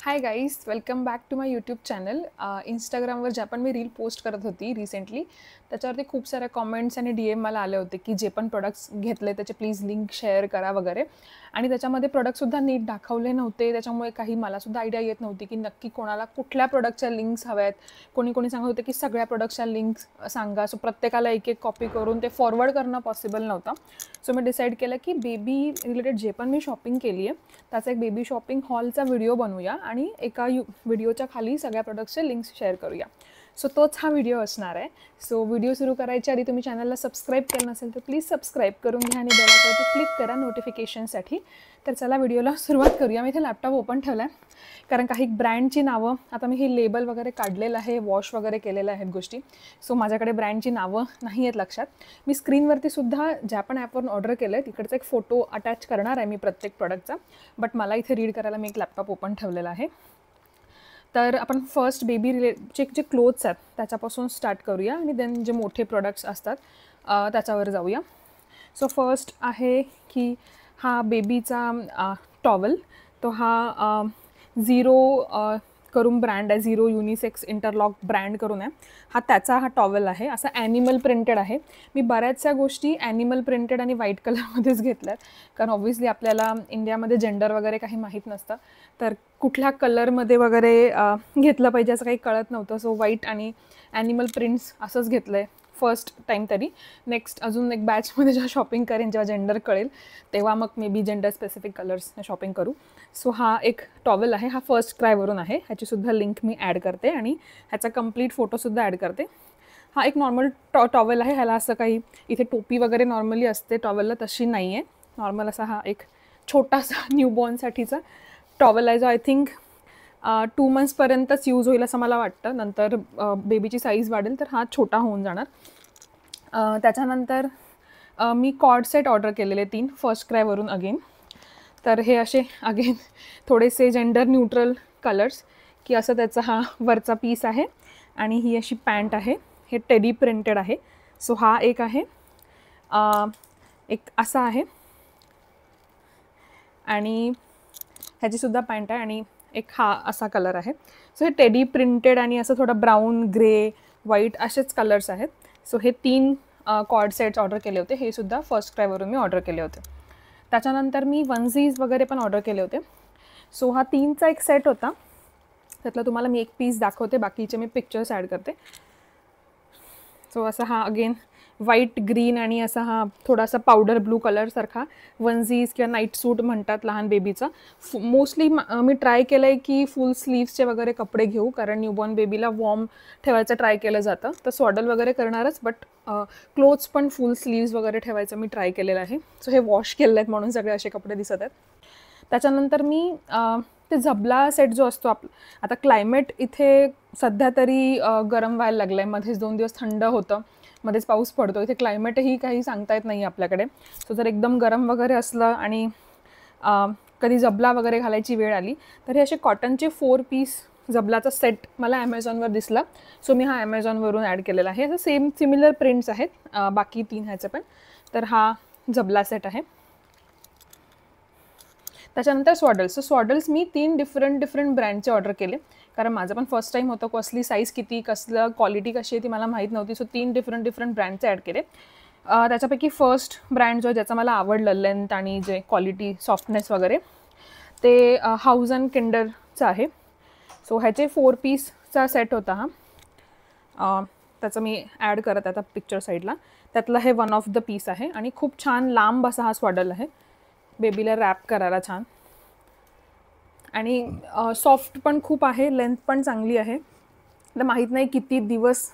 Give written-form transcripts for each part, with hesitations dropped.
High guys, welcome back to my YouTube channel. इंस्टाग्रामवर ज्या पण मी रील पोस्ट करत होती रिसेंटली, त्याच्यावरती खूप साऱ्या कॉमेंट्स आणि DM मला आले होते की जे पण प्रोडक्ट्स घेतले त्याचे प्लीज लिंक शेअर करा वगैरे. आणि त्याच्यामध्ये प्रोडक्टसुद्धा नीट दाखवले नव्हते, त्याच्यामुळे काही मलासुद्धा आयडिया येत नव्हती की नक्की कोणाला कुठल्या प्रोडक्टच्या लिंक्स हव्या आहेत. कोणी कोणी सांगत होते की सगळ्या प्रोडक्टच्या लिंक्स सांगा, सो प्रत्येकाला एक एक कॉपी करून ते फॉरवर्ड करणं पॉसिबल नव्हतं. सो मी डिसाईड केलं की बेबी रिलेटेड जे पण मी शॉपिंग केली आहे त्याचा एक बेबी शॉपिंग हॉलचा व्हिडिओ बनवूया आणि एका व्हिडिओच्या खाली सगळ्या प्रोडक्ट्सचे लिंक्स शेअर करूया. सो तोच हा व्हिडिओ असणार आहे. सो व्हिडिओ सुरू करायच्या आधी तुम्ही चॅनलला सबस्क्राईब केलं नसेल तर प्लीज सबस्क्राईब करून घ्या आणि बेल आयकॉनवरती क्लिक करा नोटिफिकेशनसाठी. तर चला व्हिडिओला सुरुवात करूया. मी इथे लॅपटॉप ओपन ठेवला आहे कारण काही ब्रँडची नावं, आता मी हे लेबल वगैरे काढलेलं आहे, वॉश वगैरे केलेल्या आहेत गोष्टी, सो माझ्याकडे ब्रँडची नावं नाही आहेत लक्षात. मी स्क्रीनवरती सुद्धा ज्या पण ॲपवरून ऑर्डर केलं आहे तिकडचा एक फोटो अटॅच करणार आहे मी प्रत्येक प्रोडक्टचा, बट मला इथे रीड करायला मी एक लॅपटॉप ओपन ठेवलेला आहे. तर आपण फर्स्ट बेबी रिलेटेडचे जे क्लोथ्स आहेत त्याच्यापासून स्टार्ट करूया आणि देन जे मोठे प्रोडक्ट्स असतात त्याच्यावर जाऊया. सो फर्स्ट आहे की हा बेबीचा टॉवेल, तो हा झिरो करून ब्रँड आहे, झिरो युनिसेक्स इंटरलॉक ब्रँड करून आहे. हा टॉवेल आहे, असा ॲनिमल प्रिंटेड आहे. मी बऱ्याचशा गोष्टी ॲनिमल प्रिंटेड आणि व्हाईट कलरमध्येच घेतल्यात कारण ऑब्व्हियसली आपल्याला इंडियामध्ये जेंडर वगैरे काही माहीत नसतं, तर कुठल्या कलरमध्ये वगैरे घेतलं पाहिजे असं काही कळत नव्हतं. सो व्हाईट आणि ॲनिमल प्रिंट्स असंच घेतलं आहे फर्स्ट टाईम तरी. नेक्स्ट अजून एक बॅचमध्ये जेव्हा शॉपिंग करेन, जेव्हा जेंडर कळेल तेव्हा मग may be gender specific colours shopping करू. सो हा एक टॉवेल आहे, हा फर्स्ट क्रायवरून आहे, ह्याचीसुद्धा लिंक मी ॲड करते आणि ह्याचा कंप्लीट फोटोसुद्धा ॲड करते. हा एक नॉर्मल टॉवेल आहे, ह्याला असं काही इथे टोपी वगैरे नॉर्मली असते टॉवेलला, तशी नाही आहे. नॉर्मल असा हा एक छोटासा न्यूबॉर्नसाठीचा टॉवेल आहे जो आय थिंक 2 मंथ्सपर्यंतच यूज होईल असं मला वाटतं. नंतर बेबीची साईज वाढेल तर हा छोटा होऊन जाणार. त्याच्यानंतर मी कॉर्ड सेट ऑर्डर केलेले 3 फर्स्ट क्रायवरून अगेन. तर हे असे अगेन थोडेसे जेंडर न्यूट्रल कलर्स, की असं त्याचा हा वरचा पीस आहे आणि ही अशी पॅन्ट आहे. हे टेडी प्रिंटेड आहे. सो हा एक आहे, एक असा आहे आणि ह्याचीसुद्धा पॅन्ट आहे आणि एक हा असा कलर आहे. सो हे टेडी प्रिंटेड आणि असं थोडं ब्राऊन, ग्रे, व्हाईट असेच कलर्स आहेत. सो हे 3 कॉर्ड सेट्स ऑर्डर केले होते, हे सुद्धा फर्स्ट क्रायवरून मी ऑर्डर केले होते. त्याच्यानंतर मी वनझीज वगैरे पण ऑर्डर केले होते. सो हा 3चा एक सेट होता, त्यातला तुम्हाला मी एक पीस दाखवते, बाकीचे मी पिक्चर्स ॲड करते. सो असा हा अगेन व्हाईट, ग्रीन आणि असा हा थोडासा पावडर ब्लू कलरसारखा वनझीज किंवा नाईट सूट म्हणतात लहान बेबीचा. मोस्टली मी ट्राय केलं आहे की फुल स्लीव्सचे वगैरे कपडे घेऊ कारण न्यूबॉर्न बेबीला वॉर्म ठेवायचं ट्राय केलं जातं. तर स्वॉडल वगैरे करणारच, बट क्लोथ्स पण फुल स्लीव्स वगैरे ठेवायचं मी ट्राय केलेलं आहे. सो हे वॉश केलेले आहेत म्हणून सगळे असे कपडे दिसत आहेत. त्याच्यानंतर मी ते झबला सेट जो असतो आता क्लायमेट इथे सध्या तरी गरम व्हायला लागलं आहे. मध्येच 2 दिवस थंड होतं, मध्येच पाऊस पडतो. इथे क्लायमेटही काही सांगता येत नाही आपल्याकडे. सो जर एकदम गरम वगैरे असलं आणि कधी जबला वगैरे घालायची वेळ आली तर हे असे कॉटनचे 4 पीस जबलाचा सेट मला ॲमेझॉनवर दिसला. सो मी हा ॲमेझॉनवरून ॲड केलेला आहे. असं सिमिलर प्रिंट्स आहेत बाकी 3 ह्याचे पण. तर हा जबला सेट आहे. त्याच्यानंतर स्वॉडल्स. सो स्वॉडल्स मी 3 डिफरंट ब्रँडचे ऑर्डर केले कारण माझं पण फर्स्ट टाईम होतं. कसली साईज किती, कसलं क्वालिटी कशी आहे ती मला माहीत नव्हती. सो 3 डिफरंट ब्रँडचे ॲड केले. त्याच्यापैकी फर्स्ट ब्रँड जो ज्याचं मला आवडलं लेंथ आणि जे क्वालिटी सॉफ्टनेस वगैरे, ते हाऊस अँड किंडरचं आहे. सो ह्याचे 4 पीसचा सेट होता हा. त्याचं मी ॲड करत आता पिक्चर साईडला. त्यातलं हे वन ऑफ द पीस आहे आणि खूप छान लांब असा हा स्वॉडल आहे, बेबीला रॅप करायला छान आणि सॉफ्ट पण खूप आहे, लेंथ पण चांगली आहे. तर माहीत नाही किती दिवस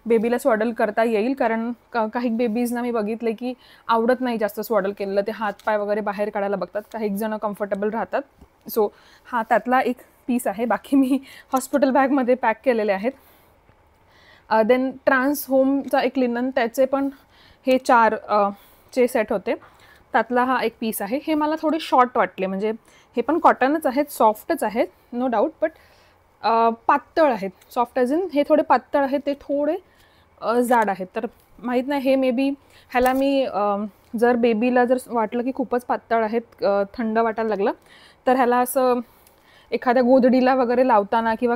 बेबीला स्वॉडल करता येईल कारण काही बेबीजना मी बघितले की आवडत नाही जास्त स्वॉडल केलेलं, ते हातपाय वगैरे बाहेर काढायला बघतात. काही जण कम्फर्टेबल राहतात. सो हा त्यातला एक पीस आहे. बाकी मी हॉस्पिटल बॅगमध्ये पॅक केलेले आहेत. देन ट्रान्स होमचा एक लिनन, त्याचे पण हे 4 चे सेट होते. त्यातला हा एक पीस आहे. हे मला थोडे शॉर्ट वाटले, म्हणजे हे पण कॉटनच आहेत, सॉफ्टच आहेत नो डाऊट, बट पातळ आहेत. सॉफ्ट ॲज इन हे थोडे पातळ आहेत, ते थोडे जाड आहेत. तर माहीत नाही, हे मे बी ह्याला मी जर बेबीला जर वाटलं की खूपच पातळ आहेत, थंड वाटायला लागलं तर ह्याला असं एखाद्या गोधडीला वगैरे लावताना किंवा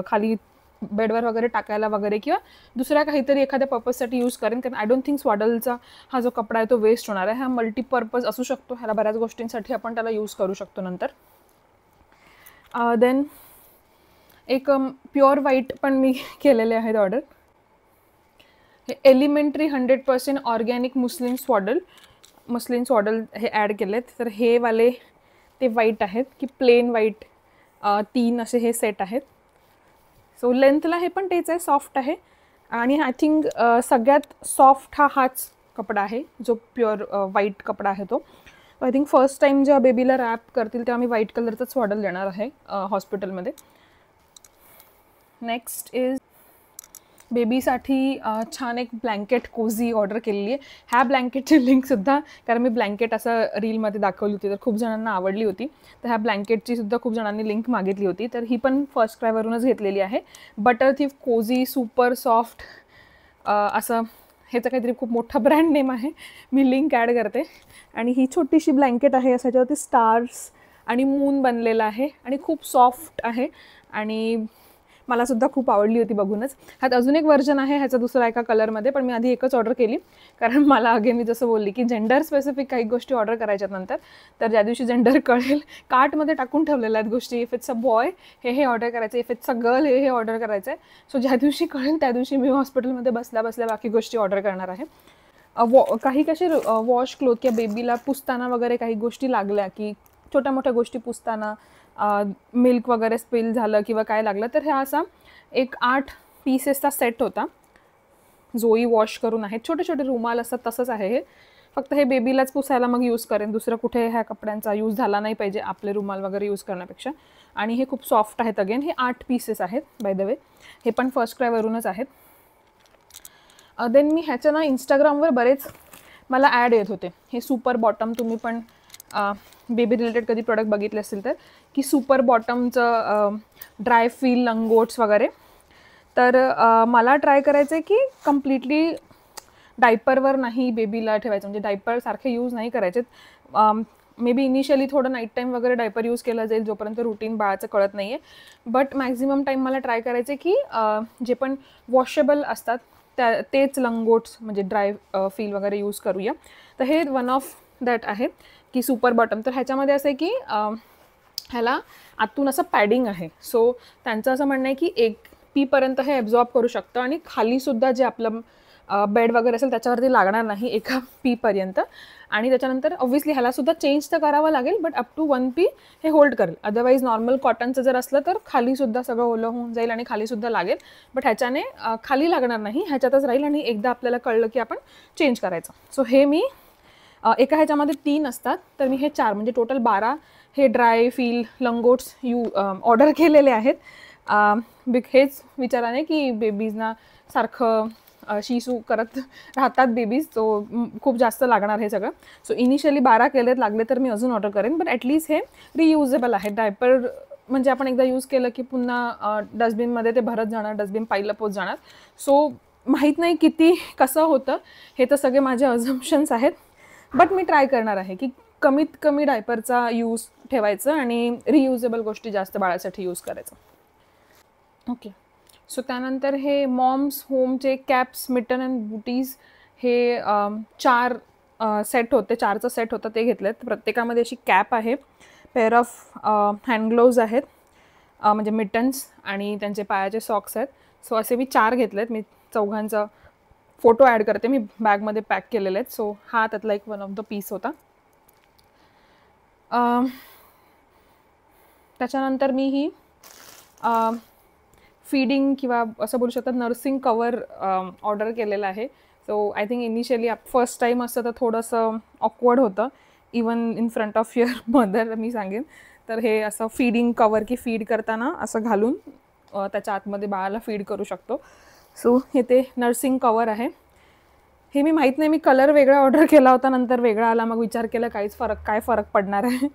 खाली बेडवर वगैरे टाकायला वगैरे किंवा दुसऱ्या काहीतरी एखाद्या पर्पजसाठी यूज करेन, कारण आय डोंट थिंक स्वाडलचा हा जो कपडा आहे तो वेस्ट होणार आहे. हा मल्टीपर्पज असू शकतो, ह्याला बऱ्याच गोष्टींसाठी आपण त्याला यूज करू शकतो नंतर. देन एक प्युअर व्हाईट पण मी केलेले आहेत ऑर्डर. हे एलिमेंटरी 100% ऑर्गॅनिक मुस्लिन स्वॉडल हे ॲड केलेत. तर हे वाले ते व्हाईट आहेत की प्लेन व्हाईट, 3 असे हे सेट आहेत. सो लेंथला हे पण तेच आहे, सॉफ्ट आहे. आणि आय थिंक सगळ्यात सॉफ्ट हाच कपडा आहे जो प्युअर व्हाईट कपडा आहे तो. आय थिंक फर्स्ट टाईम जेव्हा बेबीला रॅप करतील तेव्हा मी व्हाईट कलरचाच स्वॉडल देणार आहे हॉस्पिटलमध्ये. नेक्स्ट इज बेबीसाठी छान एक ब्लँकेट कोझी ऑर्डर केलेली आहे. ह्या ब्लँकेटची लिंकसुद्धा, कारण मी ब्लँकेट असं रीलमध्ये दाखवली होती तर खूप जणांना आवडली होती, तर ह्या ब्लँकेटची सुद्धा खूप जणांनी लिंक मागितली होती. तर ही पण फर्स्ट क्रायवरूनच घेतलेली आहे. Butter thief cosy super soft असं ह्याचं काहीतरी खूप मोठा ब्रँड नेम आहे, मी लिंक ॲड करते. आणि ही छोटीशी ब्लँकेट आहे, याच्यावरती स्टार्स आणि मून बनलेला आहे आणि खूप सॉफ्ट आहे आणि मलासुद्धा खूप आवडली होती बघूनच. ह्यात अजून एक व्हर्जन आहे ह्याचा दुसरा एका कलरमध्ये, पण मी आधी एकच ऑर्डर केली कारण मला अगेन मी जसं बोलली की जेंडर स्पेसिफिक काही गोष्टी ऑर्डर करायच्यात नंतर. तर ज्या दिवशी जेंडर कळेल कार्टमध्ये टाकून ठेवलेल्या आहेत गोष्टी. इफ इट्स अ बॉय हे ऑर्डर करायचं, इफ इट्स अ गर्ल हे ऑर्डर करायचं आहे. सो ज्या दिवशी कळेल त्या दिवशी मी हॉस्पिटलमध्ये बसल्या बाकी गोष्टी ऑर्डर करणार आहे. काही कसे वॉश क्लोथ किंवा बेबीला पुसताना वगैरे काही गोष्टी लागल्या की छोट्या मोठ्या गोष्टी पुसताना मिल्क वगैरे स्पिल झालं किंवा काय लागलं, तर हा असा एक 8 पीसेसचा सेट होता. जोई वॉश करून आहेत, छोटे छोटे रुमाल असतात तसंच आहे हे. फक्त हे बेबीलाच पुसायला मग यूज करेन, दुसरं कुठे ह्या कपड्यांचा यूज झाला नाही पाहिजे आपले रुमाल वगैरे यूज करण्यापेक्षा. आणि हे खूप सॉफ्ट आहेत. अगेन हे 8 पीसेस आहेत बाय द वे. हे पण फर्स्ट क्रायवरूनच आहेत. देन मी ह्याच्या ना इंस्टाग्रामवर बरेच मला ॲड येत होते. हे सुपर बॉटम, तुम्ही पण बेबी रिलेटेड कधी प्रोडक्ट बघितले असतील तर, की सुपर बॉटमचं ड्राय फील लंगोट्स वगैरे. तर मला ट्राय करायचं आहे की कम्प्लिटली डायपरवर नाही बेबीला ठेवायचं, म्हणजे डायपरसारखे यूज नाही करायचे. मे बी इनिशियली थोडं नाईट टाईम वगैरे डायपर यूज केलं जाईल जोपर्यंत रुटीन बाळाचं कळत नाही आहे. बट मॅक्झिमम टाईम मला ट्राय करायचं आहे की जे पण वॉशेबल असतात तेच लंगोट्स म्हणजे ड्राय फील वगैरे यूज करूया. तर हे वन ऑफ दॅट आहे की सुपर बॉटम. तर ह्याच्यामध्ये असं आहे की ह्याला आतून असं पॅडिंग आहे. सो त्यांचं असं म्हणणं आहे की 1 पीपर्यंत हे ॲब्झॉर्ब करू शकतं आणि खालीसुद्धा जे आपलं बेड वगैरे असेल त्याच्यावरती लागणार नाही 1 पीपर्यंत. आणि त्याच्यानंतर ऑब्व्हियसली ह्यालासुद्धा चेंज तर करावं लागेल, बट अप टू 1 पी हे होल्ड करेल. अदरवाईज नॉर्मल कॉटनचं जर असलं तर खालीसुद्धा सगळं ओलं होऊन जाईल आणि खालीसुद्धा लागेल. बट ह्याच्याने खाली लागणार नाही, ह्याच्यातच राहील आणि एकदा आपल्याला कळलं की आपण चेंज करायचं. सो हे मी एका ह्याच्यामध्ये 3 असतात, तर मी हे 4 म्हणजे टोटल 12 हे ड्राय फील लंगोट्स ऑर्डर केलेले आहेत. हेच विचाराने की बेबीजना सारखं शिसू करत राहतात बेबीज, तो खूप जास्त लागणार हे सगळं. सो इनिशियली 12 केलेत, लागले तर मी अजून ऑर्डर करेन. बट ॲटलीस्ट हे रियुजेबल आहे. डायपर म्हणजे आपण एकदा यूज केलं की पुन्हा डस्टबिनमध्ये ते भरत जाणार, डस्टबिन पाहिलं पोच जाणार. सो माहीत नाही किती कसं होतं, हे तर सगळे माझे अझम्पशन्स आहेत. बट मी ट्राय करणार आहे की कमीत कमी डायपरचा यूज ठेवायचं आणि रियुजेबल गोष्टी जास्त बाळासाठी यूज करायचं. ओके. सो त्यानंतर हे मॉम्स होमचे कॅप्स मिटन अँड बुटीज हे 4 सेट होते, 4चा सेट होता ते घेतलेत. प्रत्येकामध्ये अशी कॅप आहे, पेअर ऑफ हँड ग्लोव्ज आहेत म्हणजे मिटन्स आणि त्यांचे पायाचे सॉक्स आहेत. सो असे मी 4 घेतलेत. मी चौघांचा फोटो ॲड करते, मी बॅगमध्ये पॅक केलेले आहेत. सो हा त्यातला एक वन ऑफ द पीस होता. त्याच्यानंतर मी ही फीडिंग किंवा असं बोलू शकतात नर्सिंग कवर ऑर्डर केलेलं आहे. So I think initially first time असतं तर थोडंसं ऑकवर्ड होतं, even in front of your mother मी सांगेन. तर हे असं फीडिंग कवर की फीड करताना असं घालून त्याच्या आतमध्ये बाळाला फीड करू शकतो. सो हे ते नर्सिंग कवर आहे. हे मी माहीत नाही, मी कलर वेगळा ऑर्डर केला होता, नंतर वेगळा आला. मग विचार केला काय फरक पडणार आहे,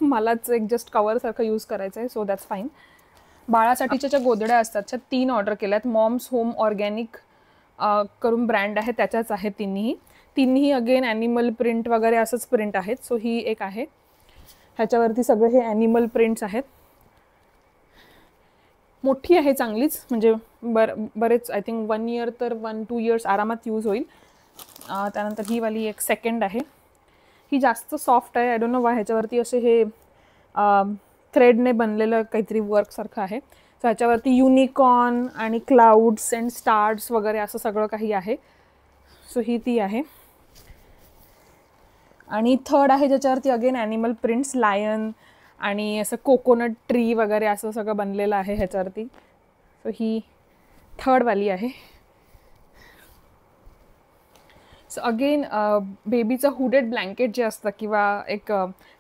मलाच एक जस्ट कवरसारखं यूज करायचं आहे. So that's fine. बाळासाठीच्या ज्या गोधड्या असतात त्या 3 ऑर्डर केल्यात. मॉम्स होम ऑर्गॅनिक करून ब्रँड आहे, त्याच्याच आहेत तिन्ही अगेन ॲनिमल प्रिंट वगैरे असंच प्रिंट आहेत. सो ही एक आहे, ह्याच्यावरती सगळे हे ॲनिमल प्रिंट्स आहेत. मोठी आहे चांगलीच, म्हणजे बरेच आय थिंक 1 इयर तर 1-2 इयर्स आरामात यूज होईल. त्यानंतर ही वाली एक सेकंड आहे. ही जास्त सॉफ्ट आहे. I don't know Y. ह्याच्यावरती असे हे थ्रेडने बनलेलं काहीतरी वर्कसारखं आहे. सो ह्याच्यावरती युनिकॉर्न आणि क्लाउड्स अँड स्टार्स वगैरे असं सगळं काही आहे. सो ही ती आहे. आणि थर्ड आहे ज्याच्यावरती अगेन ॲनिमल प्रिंट्स, लायन आणि असं कोकोनट ट्री वगैरे असं सगळं बनलेलं आहे ह्याच्यावरती. सो ही थर्ड वाली आहे. सो अगेन बेबीचं हुडेड ब्लँकेट जे असतं किंवा एक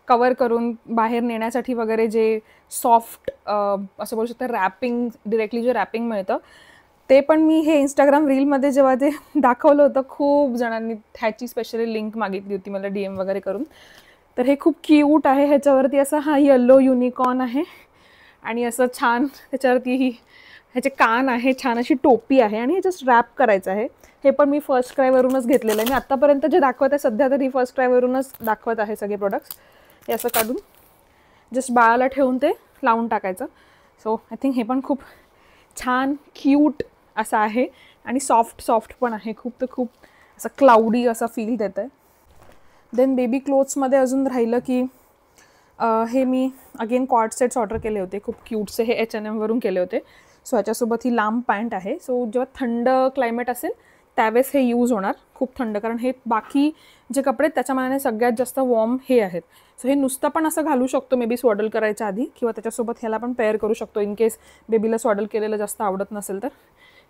कवर करून बाहेर नेण्यासाठी वगैरे जे सॉफ्ट असं बोलू शकतं रॅपिंग, डिरेक्टली जे रॅपिंग मिळतं ते पण मी हे इंस्टाग्राम रीलमध्ये जेव्हा ते दाखवलं होतं, खूप जणांनी ह्याची स्पेशली लिंक मागितली होती मला DM वगैरे करून. तर हे खूप क्यूट आहे. ह्याच्यावरती असा हा येलो युनिकॉर्न आहे आणि असं छान त्याच्यावरती ही ह्याचे कान आहे, छान अशी टोपी आहे आणि हे जस्ट रॅप करायचं आहे. हे पण मी फर्स्ट क्रायवरूनच घेतलेलं आहे. मी आत्तापर्यंत जे दाखवत आहे सध्या तरी फर्स्ट क्रायवरूनच दाखवत आहे सगळे प्रोडक्ट्स. हे असं काढून जस्ट बाळाला ठेवून ते लावून टाकायचं. सो आय थिंक हे पण खूप छान क्यूट असं आहे आणि सॉफ्ट पण आहे खूप. तर खूप असं क्लाउडी असा फील देत आहे. देन बेबी क्लोथ्समध्ये अजून राहिलं की हे मी अगेन कॉर्ड सेट्स ऑर्डर केले होते, खूप क्यूटचे. हे H&M वरून केले होते. सो ह्याच्यासोबत ही लांब पॅन्ट आहे. सो जेव्हा थंड क्लायमेट असेल त्यावेळेस हे यूज होणार, खूप थंड. कारण हे बाकी जे कपडे त्याच्या मनाने सगळ्यात जास्त वॉर्म हे आहेत. सो हे नुसतं पण असं घालू शकतो मे बी स्वॉडल करायच्या आधी, किंवा त्याच्यासोबत ह्याला पण पेअर करू शकतो इन केस बेबीला स्वॉडल केलेलं जास्त आवडत नसेल तर.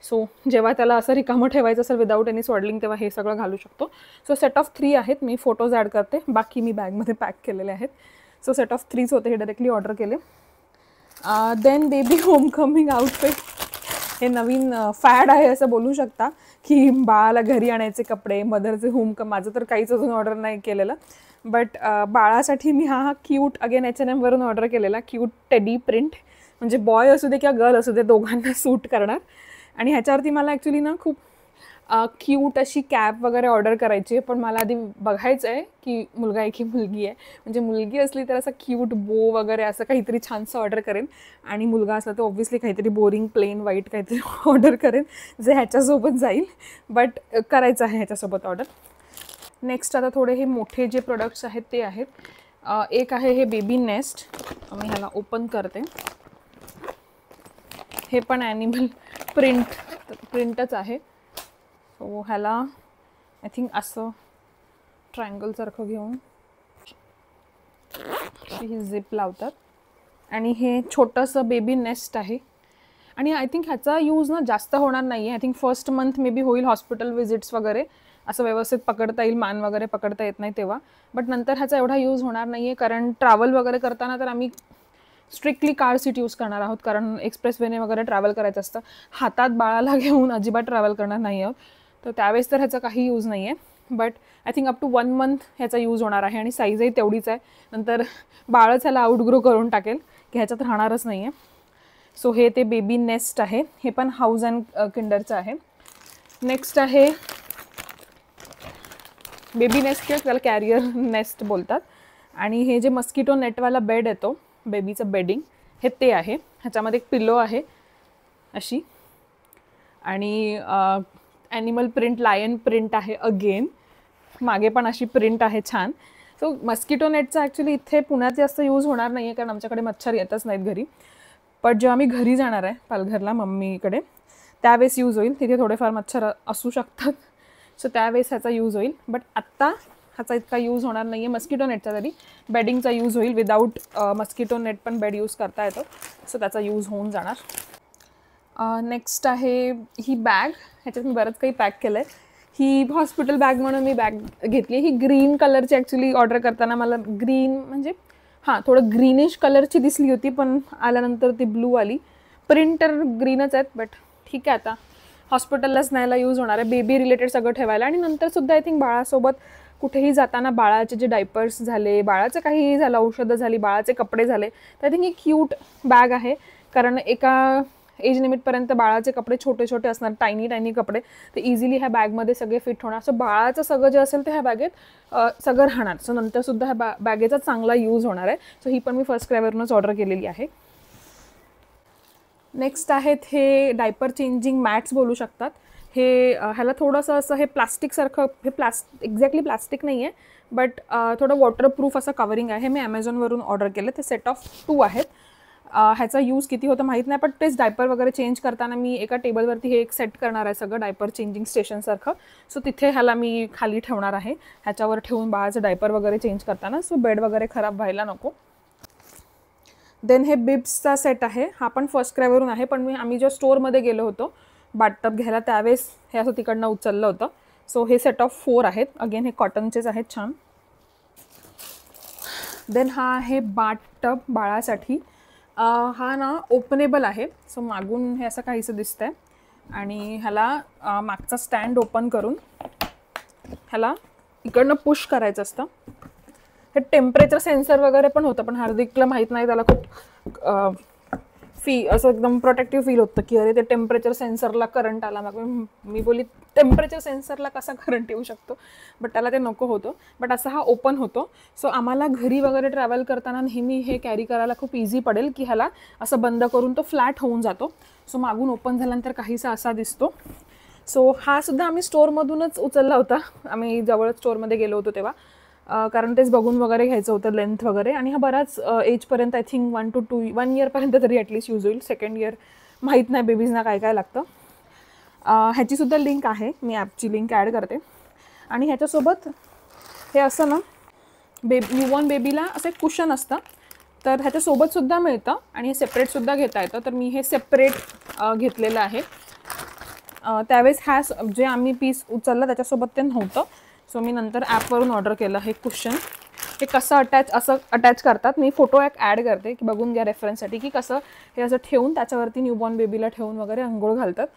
सो जेव्हा त्याला असं रिकामं ठेवायचं असेल विदाऊट एनी स्वॉडलिंग तेव्हा हे सगळं घालू शकतो. सो सेट ऑफ 3 आहेत. मी फोटोज ॲड करते, बाकी मी बॅगमध्ये पॅक केलेले आहेत. सो सेट ऑफ 3 होते, हे डायरेक्टली ऑर्डर केले. देन बेबी होमकमिंग आउटफिट, हे नवीन फॅड आहे असं बोलू शकता की बाळाला घरी आणायचे कपडे, मदरचे होमकम. माझं तर काहीच अजून ऑर्डर नाही केलेलं, बट बाळासाठी मी हा क्यूट अगेन H&M वरून ऑर्डर केलेला क्यूट टेडी प्रिंट. म्हणजे बॉय असू दे किंवा गर्ल असू दे दोघांना सूट करणार. आणि ह्याच्यावरती मला ॲक्च्युली ना खूप क्यूट अशी कॅप वगैरे ऑर्डर करायची आहे, पण मला आधी बघायचं आहे की मुलगा आहे की मुलगी आहे. म्हणजे मुलगी असली तर असं क्यूट बो वगैरे असं काहीतरी छानसं ऑर्डर करेन, आणि मुलगा असला तर ऑब्व्हियसली काहीतरी बोरिंग प्लेन व्हाईट काहीतरी ऑर्डर करेन जे ह्याच्यासोबत जाईल. बट करायचं आहे ह्याच्यासोबत ऑर्डर. नेक्स्ट आता थोडे हे मोठे जे प्रोडक्ट्स आहेत ते आहेत. एक आहे हे बेबी नेस्ट, मी ह्याला ओपन करते. हे पण ॲनिमल प्रिंटच आहे. सो ह्याला आय थिंक असं ट्रायंगलसारखं घेऊन ही झिप लावतात, आणि हे छोटंसं बेबी नेस्ट आहे. आणि आय थिंक ह्याचा यूज ना जास्त होणार नाही आहे. I think first month may be होईल, हॉस्पिटल विजिट्स वगैरे असं व्यवस्थित पकडता येईल, मान वगैरे पकडता येत नाही तेव्हा. बट नंतर ह्याचा एवढा यूज होणार नाही आहे, कारण ट्रॅव्हल वगैरे करताना तर आम्ही स्ट्रिक्टली कार सीट यूज करणार आहोत, कारण एक्सप्रेसवेने वगैरे ट्रॅव्हल करायचं असतं. हातात बाळाला घेऊन अजिबात ट्रॅव्हल करणार नाही आहोत, तर त्यावेळेस तर ह्याचा काही यूज नाही आहे. But I think up to 1 month ह्याचा यूज होणार आहे, आणि साईजही तेवढीच आहे. नंतर बाळच ह्याला आउटग्रो करून टाकेल की ह्याच्यात राहणारच नाही आहे. सो हे ते बेबी नेस्ट आहे, हे पण हाऊस अँड किंडरचं आहे. नेक्स्ट आहे बेबी नेस्ट किंवा त्याला कॅरियर नेस्ट बोलतात. आणि हे जे मस्किटो नेटवाला बेड येतो, बेबीचं बेडिंग, हे ते आहे. ह्याच्यामध्ये एक पिलो आहे अशी, आणि ॲनिमल प्रिंट, लायन प्रिंट आहे अगेन. मागे पण अशी प्रिंट आहे छान. सो मस्किटो नेटचा ॲक्च्युली इथे पुण्यात जास्त यूज होणार नाही आहे, कारण आमच्याकडे मच्छर येतच नाहीत घरी. बट जेव्हा मी घरी जाणार आहे पालघरला मम्मीकडे, त्यावेळेस यूज होईल. तिथे थोडेफार मच्छर असू शकतात, सो त्यावेळेस ह्याचा यूज होईल. बट आत्ता ह्याचा इतका यूज होणार नाही आहे. मस्किटो नेटचा तरी बेडिंगचा यूज होईल. विदाऊट मस्किटो नेट पण बेड यूज करता येतो, सो त्याचा यूज होऊन जाणार. नेक्स्ट आहे ही बॅग. ह्याच्यात मी बरंच काही पॅक केलं आहे. ही हॉस्पिटल बॅग म्हणून मी बॅग घेतली. ही ग्रीन कलरची ॲक्च्युली ऑर्डर करताना मला ग्रीन म्हणजे थोडं ग्रीनिश कलरची दिसली होती, पण आल्यानंतर ती ब्लू आली. प्रिंटर ग्रीनच आहेत, बट ठीक आहे, आता हॉस्पिटललाच न्यायला यूज होणार आहे. बेबी रिलेटेड सगळं ठेवायला, आणि नंतरसुद्धा आय थिंक बाळासोबत कुठेही जाताना बाळाचे जे डायपर्स झाले, बाळाचं काहीही झालं, औषधं झाली, बाळाचे कपडे झाले, तर I think he cute bag आहे. कारण एका एज लिमिटपर्यंत बाळाचे कपडे छोटे छोटे असणार, टायनी कपडे, ते इझिली ह्या बॅगमध्ये सगळे फिट होणार. सो बाळाचं सगळं जे असेल ते ह्या बॅगेत सगळं राहणार. सो नंतरसुद्धा ह्या बॅगेचा चांगला यूज होणार आहे. सो ही पण मी फर्स्ट क्रायवरूनच ऑर्डर केलेली आहे. नेक्स्ट आहेत हे डायपर चेंजिंग मॅट्स बोलू शकतात. हे ह्याला थोडंसं असं हे प्लास्टिकसारखं, हे एक्झॅक्टली प्लास्टिक नाही आहे, बट थोडं वॉटरप्रूफ असं कवरिंग आहे. हे मी ॲमेझॉनवरून ऑर्डर केलं. ते सेट ऑफ 2 आहेत. ह्याचा यूज किती होतं माहीत नाही, पण तेच डायपर वगैरे चेंज करताना मी एका टेबलवरती हे एक सेट करणार आहे सगळं डायपर चेंजिंग स्टेशनसारखं. सो तिथे ह्याला मी खाली ठेवणार आहे, ह्याच्यावर ठेवून बाळाचं डायपर वगैरे चेंज करताना, सो बेड वगैरे खराब व्हायला नको. देन हे बिब्सचा सेट आहे. हा पण फर्स्ट क्रायवरून आहे, पण आम्ही जेव्हा स्टोअरमध्ये गेलो होतो बाथटब घ्यायला त्यावेळेस हे असं तिकडनं उचललं होतं. सो हे सेट ऑफ 4 आहेत. अगेन हे कॉटनचेच आहेत छान. देन हा आहे बाथटब बाळासाठी. हा ना ओपनेबल आहे. सो मागून हे असं काहीसं दिसतंय आणि ह्याला मागचा स्टँड ओपन करून ह्याला इकडनं पुश करायचं असतं. हे टेम्परेचर सेन्सर वगैरे पण होतं, पण हार्दिकला माहीत नाही, त्याला खूप असं एकदम प्रोटेक्टिव्ह फील होतं की अरे ते टेम्परेचर सेन्सरला करंट आला. मग मी बोली टेम्परेचर सेन्सरला कसा करंट येऊ शकतो, बट त्याला ते नको होतं. बट असा हा ओपन होतो. सो आम्हाला घरी वगैरे ट्रॅव्हल करताना नेहमी हे कॅरी करायला खूप इझी पडेल की ह्याला असं बंद करून तो फ्लॅट होऊन जातो. सो मागून ओपन झाल्यानंतर काहीसा असा दिसतो. सो हा सुद्धा आम्ही स्टोअरमधूनच उचलला होता. आम्ही जवळच स्टोअरमध्ये गेलो होतो तेव्हा, कारण तेच बघून वगैरे घ्यायचं होतं लेंथ वगैरे. आणि हा बराच एजपर्यंत, आय थिंक 1 to 1 इयरपर्यंत तरी ॲटलिस्ट यूज होईल. सेकंड इयर माहीत नाही बेबीजना काय काय लागतं. ह्याचीसुद्धा लिंक आहे, मी ॲपची लिंक ॲड करते. आणि ह्याच्यासोबत हे असं ना न्यूबॉर्न बेबीला असं एक कुशन असतं, तर ह्याच्यासोबतसुद्धा मिळतं आणि हे सेपरेटसुद्धा घेता येतं. तर मी हे सेपरेट घेतलेलं आहे. त्यावेळेस जे आम्ही पीस उचललं त्याच्यासोबत ते नव्हतं. सो मी नंतर ॲपवरून ऑर्डर केलं हे कुशन. हे कसं अटॅच करतात, मी फोटो एक ॲड करते की बघून घ्या रेफरन्ससाठी की कसं हे असं ठेवून त्याच्यावरती न्यूबॉर्न बेबीला ठेवून वगैरे अंघोळ घालतात.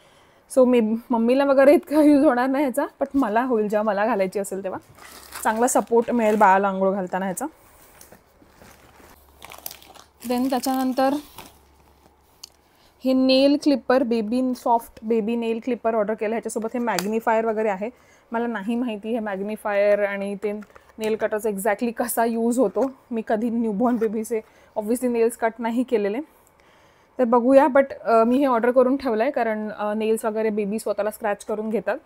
सो मम्मीला वगैरे इतका यूज होणार नाही ह्याचा, बट मला होईल जेव्हा मला घालायची असेल तेव्हा. चांगला सपोर्ट मिळेल बाळाला अंघोळ घालताना ह्याचा. देन त्याच्यानंतर हे नेल क्लिपर, सॉफ्ट बेबी नेल क्लिपर ऑर्डर केलं. ह्याच्यासोबत हे मॅग्निफायर वगैरे आहे. मला नाही माहिती हे मॅग्निफायर आणि ते नेल कटरचा एक्झॅक्टली कसा यूज होतो. मी कधी न्यूबॉर्न बेबीचे ऑब्व्हियसली नेल्स कट नाही केलेले, तर बघूया. बट मी हे ऑर्डर करून ठेवलं आहे, कारण नेल्स वगैरे बेबी स्वतःला स्क्रॅच करून घेतात.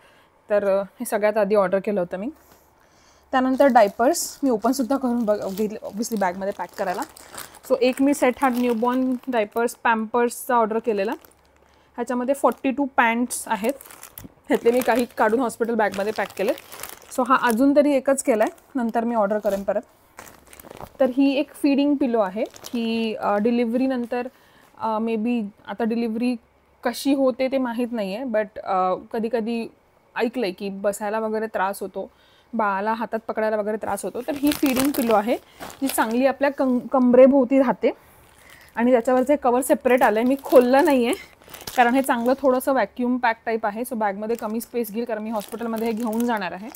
तर हे सगळ्यात आधी ऑर्डर केलं होतं मी. त्यानंतर डायपर्स मी ओपनसुद्धा करून घेतले ऑब्व्हियसली बॅगमध्ये पॅक करायला. सो एक मी सेट हा न्यूबॉर्न डायपर्स पॅम्पर्सचा ऑर्डर केलेला. ह्याच्यामध्ये 42 पॅन्ट्स आहेत. ह्यातले मी काही काढून हॉस्पिटल बॅगमध्ये पॅक केले. सो हा अजून तरी एकच केला आहे, नंतर मी ऑर्डर करेन परत. तर ही एक फीडिंग पिलो आहे. ही डिलिव्हरीनंतर मे बी, आता डिलिव्हरी कशी होते ते माहीत नाही आहे, बट कधी कधी ऐकलं आहे की बसायला वगैरे त्रास होतो, बाळाला हातात पकडायला वगैरे त्रास होतो. तर ही फीडिंग पिलो आहे, जी चांगली आपल्या कमरेभोवती राहते. आणि त्याच्यावरचं कवर सेपरेट आलं आहे. मी खोललं नाही आहे, कारण हे चांगलं थोडंसं वॅक्यूम पॅक टाईप आहे. सो बॅगमध्ये कमी स्पेस घेईल, कारण मी हॉस्पिटलमध्ये हे घेऊन जाणार आहे.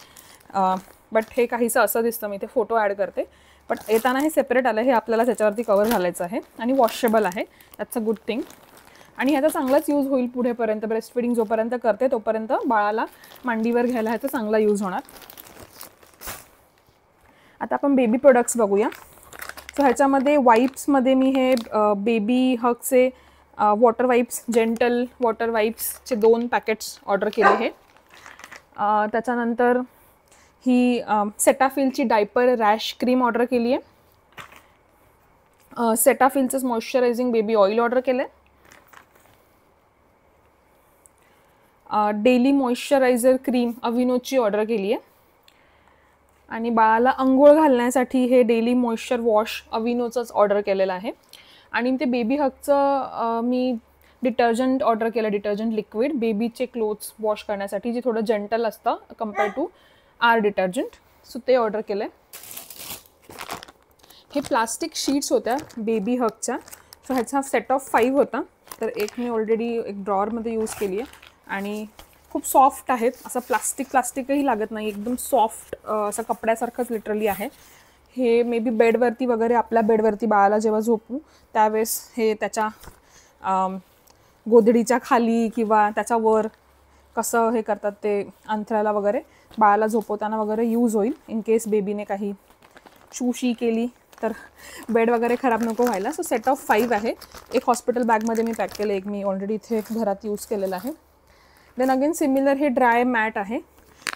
बट हे काहीसं असं दिसतं, मी ते फोटो ॲड करते. बट येताना हे सेपरेट आलं. हे आपल्याला त्याच्यावरती कवर घालायचं आहे आणि वॉशेबल आहे. That's a good thing. आणि ह्याचा चांगलाच यूज होईल पुढेपर्यंत. ब्रेस्ट फिडिंग जोपर्यंत करते तोपर्यंत बाळाला मांडीवर घ्यायला ह्याचा चांगला यूज होणार. आता आपण बेबी प्रोडक्ट्स बघूया. सो ह्याच्यामध्ये वाईप्समध्ये मी हे बेबी हगचे वॉटर वाईप्स, जेंटल वॉटर वाईप्सचे 2 पॅकेट्स ऑर्डर केले हे. त्याच्यानंतर ही सेटाफिलची डायपर रॅश क्रीम ऑर्डर केली आहे. सेटाफिलचंच मॉइश्चरायझिंग बेबी ऑइल ऑर्डर केलं आहे. डेली मॉइश्चरायझर क्रीम अविनोची ऑर्डर केली आहे. आणि बाळाला अंघोळ घालण्यासाठी हे डेली मॉइश्चर वॉश अविनोचंच ऑर्डर केलेलं आहे. आणि ते बेबी हगचं मी डिटर्जंट ऑर्डर केलं, डिटर्जंट लिक्विड बेबीचे क्लोथ्स वॉश करण्यासाठी, जे थोडं जेंटल असतं compare to are detergent. So ते ऑर्डर केलं आहे. हे प्लास्टिक शीट्स होत्या बेबी हगच्या. सो ह्याचा सेट ऑफ 5 होता. तर एक मी ऑलरेडी एक ड्रॉवरमध्ये यूज केली आहे आणि खूप सॉफ्ट आहेत. असं प्लास्टिकही लागत नाही, एकदम सॉफ्ट असं कपड्यासारखंच लिटरली आहे. हे मे बी बेडवरती वगैरे, आपल्या बेडवरती बाळाला जेव्हा झोपू त्यावेळेस हे त्याच्या गोधडीच्या खाली किंवा त्याच्यावर कसं हे करतात ते अंथरायला वगैरे, बाळाला झोपवताना वगैरे यूज होईल. इन केस बेबीने काही शूशी केली तर बेड वगैरे खराब नको व्हायला. सो सेट ऑफ 5 आहे. एक हॉस्पिटल बॅगमध्ये मी पॅक केलं, एक मी ऑलरेडी इथे घरात यूज केलेलं आहे. देन अगेन सिमिलर हे ड्राय मॅट आहे.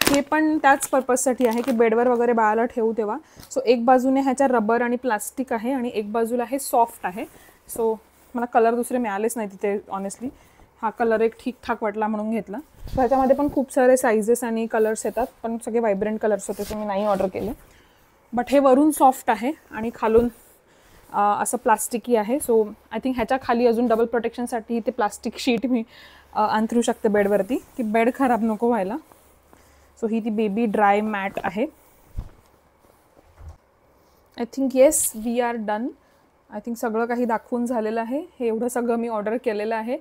हे पण त्याच पर्पजसाठी आहे की बेडवर वगैरे बाळाला ठेवू तेव्हा. सो एक बाजूने ह्याच्या रबर आणि प्लास्टिक आहे आणि एक बाजूला हे सॉफ्ट आहे. सो मला कलर दुसरे मिळालेच नाही तिथे ऑनेस्टली. हा कलर एक ठीकठाक वाटला म्हणून घेतला. सो ह्याच्यामध्ये पण खूप सारे साईजेस आणि कलर्स येतात, पण सगळे व्हायब्रंट कलर्स होते, सो मी नाही ऑर्डर केले. बट हे वरून सॉफ्ट आहे आणि खालून असं प्लास्टिकी आहे. सो आय थिंक ह्याच्या खाली अजून डबल प्रोटेक्शनसाठी ते प्लास्टिक शीट मी अंथरू शकते बेडवरती, की बेड खराब नको व्हायला. सो ही ती बेबी ड्राय मॅट आहे. I think yes we are done. I think सगळं काही दाखवून झालेलं आहे. हे एवढं सगळं मी ऑर्डर केलेलं आहे.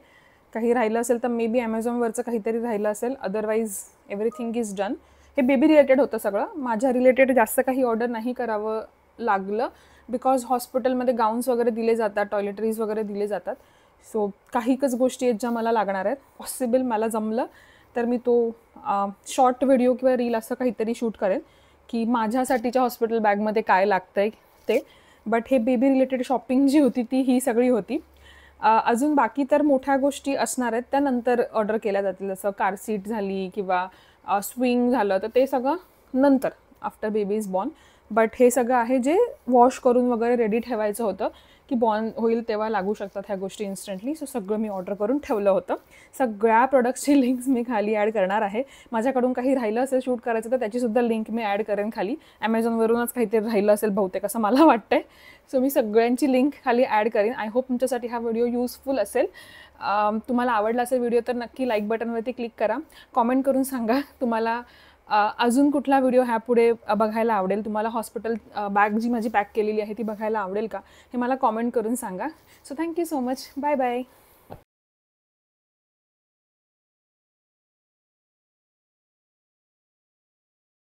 काही राहिलं असेल तर मे बी ॲमेझॉनवरचं काहीतरी राहिलं असेल, अदरवाईज एव्हरीथिंग इज डन. हे बेबी रिलेटेड होतं सगळं. माझ्या रिलेटेड जास्त काही ऑर्डर नाही करावं लागलं, बिकॉज हॉस्पिटलमध्ये गाऊन्स वगैरे दिले जातात, टॉयलेटरीज वगैरे दिले जातात. सो काहीच गोष्टी आहेत ज्या मला लागणार आहेत. पॉसिबल मला जमलं तर मी तो शॉर्ट व्हिडिओ किंवा रील असं काहीतरी शूट करेन की माझ्यासाठीच्या हॉस्पिटल बॅगमध्ये काय लागतं आहे ते. बट हे बेबी रिलेटेड शॉपिंग जी होती ती ही सगळी होती. अजून बाकी तर मोठ्या गोष्टी असणार आहेत, त्यानंतर ऑर्डर केल्या जातील. जसं कार सीट झाली किंवा स्विंग झालं, तर ते सगळं नंतर after baby is born. But हे सगळं आहे जे वॉश करून वगैरे रेडी ठेवायचं होतं की बॉर्न होईल तेव्हा लागू शकतात ह्या गोष्टी इन्स्टंटली. सो सगळं मी ऑर्डर करून ठेवलं होतं. सगळ्या प्रोडक्ट्सची लिंक्स मी खाली ॲड करणार आहे. माझ्याकडून काही राहिलं असेल शूट करायचं तर त्याचीसुद्धा लिंक मी ॲड करेन खाली. ॲमेझॉनवरूनच काहीतरी राहिलं असेल बहुतेक असं मला वाटतं आहे. सो मी सगळ्यांची लिंक खाली ॲड करेन. आय होप तुमच्यासाठी हा व्हिडिओ यूजफुल असेल. तुम्हाला आवडला असेल व्हिडिओ तर नक्की लाईक बटनवरती क्लिक करा. कॉमेंट करून सांगा तुम्हाला अजून कुठला व्हिडिओ ह्यापुढे बघायला आवडेल. तुम्हाला हॉस्पिटल बॅग जी माझी पॅक केलेली आहे ती बघायला आवडेल का, हे मला कॉमेंट करून सांगा. So thank you so much. Bye bye.